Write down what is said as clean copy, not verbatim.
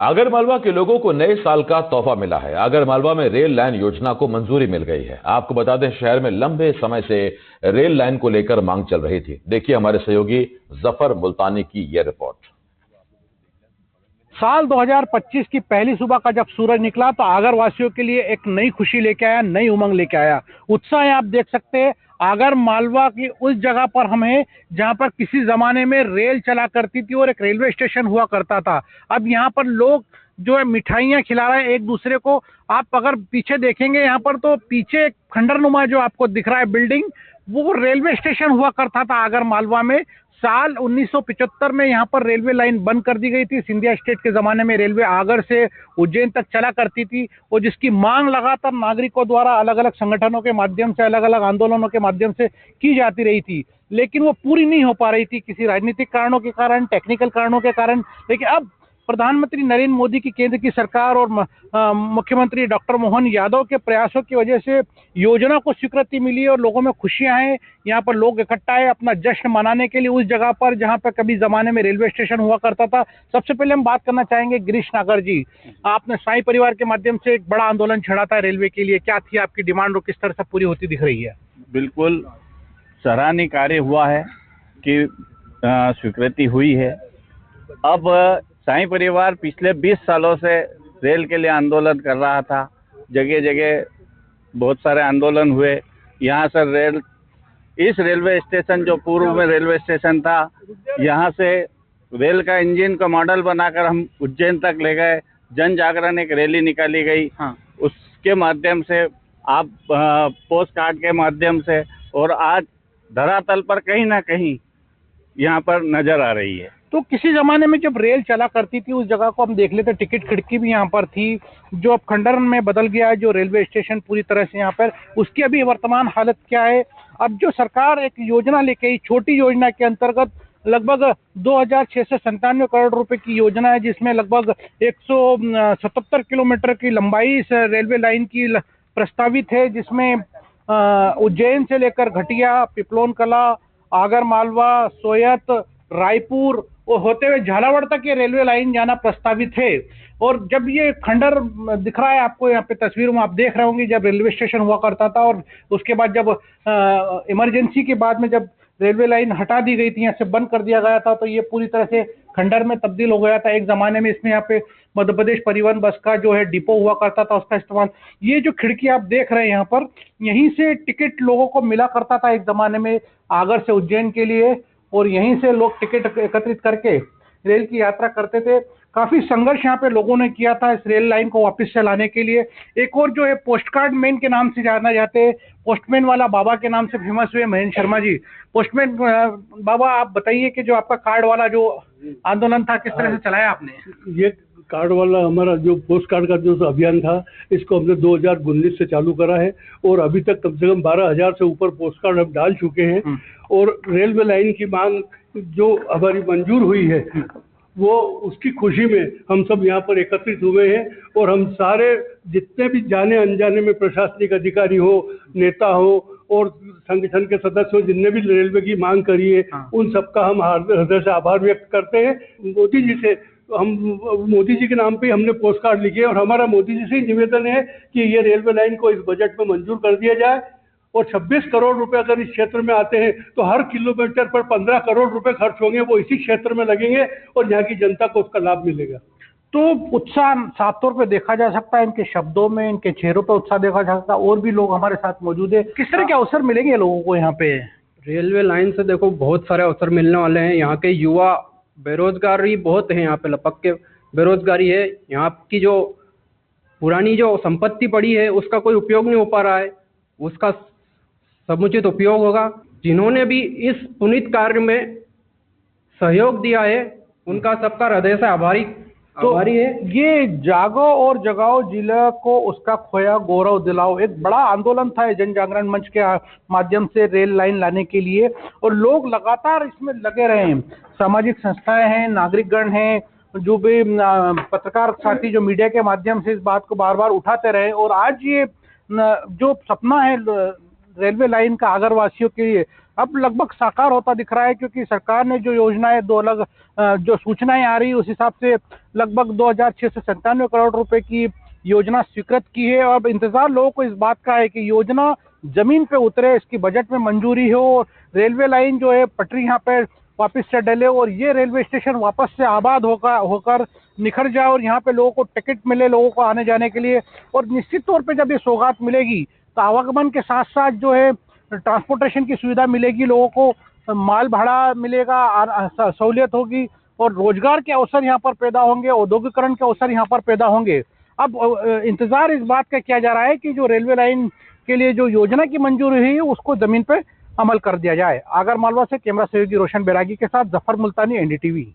आगरमालवा के लोगों को नए साल का तोहफा मिला है। आगरमालवा में रेल लाइन योजना को मंजूरी मिल गई है। आपको बता दें, शहर में लंबे समय से रेल लाइन को लेकर मांग चल रही थी। देखिए हमारे सहयोगी जफर मुल्तानी की यह रिपोर्ट। साल 2025 की पहली सुबह का जब सूरज निकला तो आगर वासियों के लिए एक नई खुशी लेके आया, नई उमंग लेके आया। उत्साह है, आप देख सकते हैं। आगर मालवा की उस जगह पर हम हैं जहां पर किसी जमाने में रेल चला करती थी और एक रेलवे स्टेशन हुआ करता था। अब यहाँ पर लोग जो है मिठाइयाँ खिला रहे हैं एक दूसरे को। आप अगर पीछे देखेंगे यहाँ पर तो पीछे एक खंडरनुमा जो आपको दिख रहा है बिल्डिंग, वो रेलवे स्टेशन हुआ करता था आगर मालवा में। साल 1975 में यहाँ पर रेलवे लाइन बंद कर दी गई थी। सिंधिया स्टेट के जमाने में रेलवे आगर से उज्जैन तक चला करती थी और जिसकी मांग लगातार नागरिकों द्वारा अलग अलग संगठनों के माध्यम से, अलग अलग आंदोलनों के माध्यम से की जाती रही थी, लेकिन वो पूरी नहीं हो पा रही थी किसी राजनीतिक कारणों के कारण, टेक्निकल कारणों के कारण। लेकिन अब प्रधानमंत्री नरेंद्र मोदी की केंद्र की सरकार और मुख्यमंत्री डॉक्टर मोहन यादव के प्रयासों की वजह से योजना को स्वीकृति मिली और लोगों में खुशियां हैं। यहाँ पर लोग इकट्ठा है अपना जश्न मनाने के लिए उस जगह पर जहाँ पर कभी जमाने में रेलवे स्टेशन हुआ करता था। सबसे पहले हम बात करना चाहेंगे गिरीश नागर जी, आपने साई परिवार के माध्यम से एक बड़ा आंदोलन छेड़ा था रेलवे के लिए। क्या थी आपकी डिमांड और किस तरह से पूरी होती दिख रही है? बिल्कुल सराहनीय कार्य हुआ है कि स्वीकृति हुई है। अब साई परिवार पिछले 20 सालों से रेल के लिए आंदोलन कर रहा था। जगह जगह बहुत सारे आंदोलन हुए। यहाँ से इस रेलवे स्टेशन जो पूर्व में रेलवे स्टेशन था, यहाँ से रेल का इंजन का मॉडल बनाकर हम उज्जैन तक ले गए। जन जागरण एक रैली निकाली गई। हाँ। उसके माध्यम से आप पोस्ट कार्ड के माध्यम से और आज धरातल पर कहीं ना कहीं यहाँ पर नजर आ रही है। तो किसी जमाने में जब रेल चला करती थी उस जगह को हम देख लेते, टिकट खिड़की भी यहाँ पर थी, जो अब खंडर में बदल गया है, जो रेलवे स्टेशन पूरी तरह से यहाँ पर, उसकी अभी वर्तमान हालत क्या है? अब जो सरकार एक योजना लेके आई, छोटी योजना के अंतर्गत लगभग 2697 करोड़ रुपए की योजना है, जिसमें लगभग 177 किलोमीटर की लंबाई इस रेलवे लाइन की प्रस्तावित है, जिसमें उज्जैन से लेकर घटिया, पिपलोन कला, आगर मालवा, सोयत, रायपुर और होते हुए झालावाड़ तक ये रेलवे लाइन जाना प्रस्तावित है। और जब ये खंडर दिख रहा है आपको यहाँ पे तस्वीरों में, आप देख रहे होंगे जब रेलवे स्टेशन हुआ करता था और उसके बाद जब इमरजेंसी के बाद में जब रेलवे लाइन हटा दी गई थी, यहाँ से बंद कर दिया गया था, तो ये पूरी तरह से खंडर में तब्दील हो गया था। एक जमाने में इसमें यहाँ पे मध्य प्रदेश परिवहन बस का जो है डिपो हुआ करता था, उसका इस्तेमाल। ये जो खिड़की आप देख रहे हैं यहाँ पर, यहीं से टिकट लोगों को मिला करता था एक जमाने में आगर से उज्जैन के लिए, और यहीं से लोग टिकट एकत्रित करके रेल की यात्रा करते थे। काफी संघर्ष यहाँ पे लोगों ने किया था इस रेल लाइन को वापस से लाने के लिए। एक और जो है पोस्ट कार्ड मैन के नाम से जाना जाते हैं, पोस्टमैन वाला बाबा के नाम से फेमस हुए महेंद्र शर्मा जी। पोस्टमैन बाबा, आप बताइए कि जो आपका कार्ड वाला जो आंदोलन था, किस तरह से चलाया आपने? ये कार्ड वाला हमारा जो पोस्ट कार्ड का जो अभियान था, इसको हमने 2019 से चालू करा है और अभी तक कम से कम 12,000 से ऊपर पोस्ट कार्ड हम डाल चुके हैं। और रेलवे लाइन की मांग जो हमारी मंजूर हुई है, वो उसकी खुशी में हम सब यहाँ पर एकत्रित हुए हैं। और हम सारे जितने भी जाने अनजाने में प्रशासनिक अधिकारी हो, नेता हो और संगठन के सदस्य हो, जिनने भी रेलवे की मांग करी है, उन सबका हम हृदय से आभार व्यक्त करते हैं। मोदी जी से मोदी जी के नाम पे हमने पोस्ट कार्ड लिखे और हमारा मोदी जी से ही निवेदन है कि ये रेलवे लाइन को इस बजट में मंजूर कर दिया जाए। और 26 करोड़ रुपए अगर इस क्षेत्र में आते हैं तो हर किलोमीटर पर 15 करोड़ रुपए खर्च होंगे, वो इसी क्षेत्र में लगेंगे और यहाँ की जनता को उसका लाभ मिलेगा। तो उत्साह साफ तौर पे देखा जा सकता है, इनके शब्दों में, इनके चेहरों पर उत्साह देखा जा सकता है। और भी लोग हमारे साथ मौजूद है। किस तरह के अवसर मिलेंगे लोगों को यहाँ पे? रेलवे लाइन से देखो बहुत सारे अवसर मिलने वाले हैं। यहाँ के युवा बेरोजगारी बहुत है, यहाँ पे लपक के बेरोजगारी है। यहाँ की जो पुरानी जो संपत्ति पड़ी है उसका कोई उपयोग नहीं हो पा रहा है, उसका समुचित उपयोग होगा। जिन्होंने भी इस पुनीत कार्य में सहयोग दिया है, उनका सबका हृदय से आभारी है। ये जागो और जगाओ जिला को उसका खोया गौरव दिलाओ एक बड़ा आंदोलन था जन जागरण मंच के माध्यम से रेल लाइन लाने के लिए, और लोग लगातार इसमें लगे रहे हैं। सामाजिक संस्थाएं हैं, नागरिकगण हैं, जो भी पत्रकार साथी जो मीडिया के माध्यम से इस बात को बार बार उठाते रहे। और आज ये जो सपना है रेलवे लाइन का आगरवासियों के लिए, अब लगभग साकार होता दिख रहा है, क्योंकि सरकार ने जो योजनाएं, दो अलग जो सूचनाएं आ रही, उस हिसाब से लगभग 2697 करोड़ रुपए की योजना स्वीकृत की है। और अब इंतजार लोगों को इस बात का है कि योजना जमीन पे उतरे, इसकी बजट में मंजूरी हो और रेलवे लाइन जो है पटरी यहाँ पे वापस से डले और ये रेलवे स्टेशन वापस से आबाद होकर निखर जाए और यहाँ पे लोगों को टिकट मिले, लोगों को आने जाने के लिए। और निश्चित तौर पे जब ये सौगात मिलेगी तो आवागमन के साथ साथ जो है ट्रांसपोर्टेशन की सुविधा मिलेगी, लोगों को माल भाड़ा मिलेगा, सहूलियत होगी और रोजगार के अवसर यहाँ पर पैदा होंगे, औद्योगिकरण के अवसर यहाँ पर पैदा होंगे। अब इंतजार इस बात का किया जा रहा है कि जो रेलवे लाइन के लिए जो योजना की मंजूरी हुई है उसको जमीन पे अमल कर दिया जाए। आगर मालवा से कैमरा सहयोगी रोशन बैरागी के साथ जफर मुल्तानी, एनडीटीवी।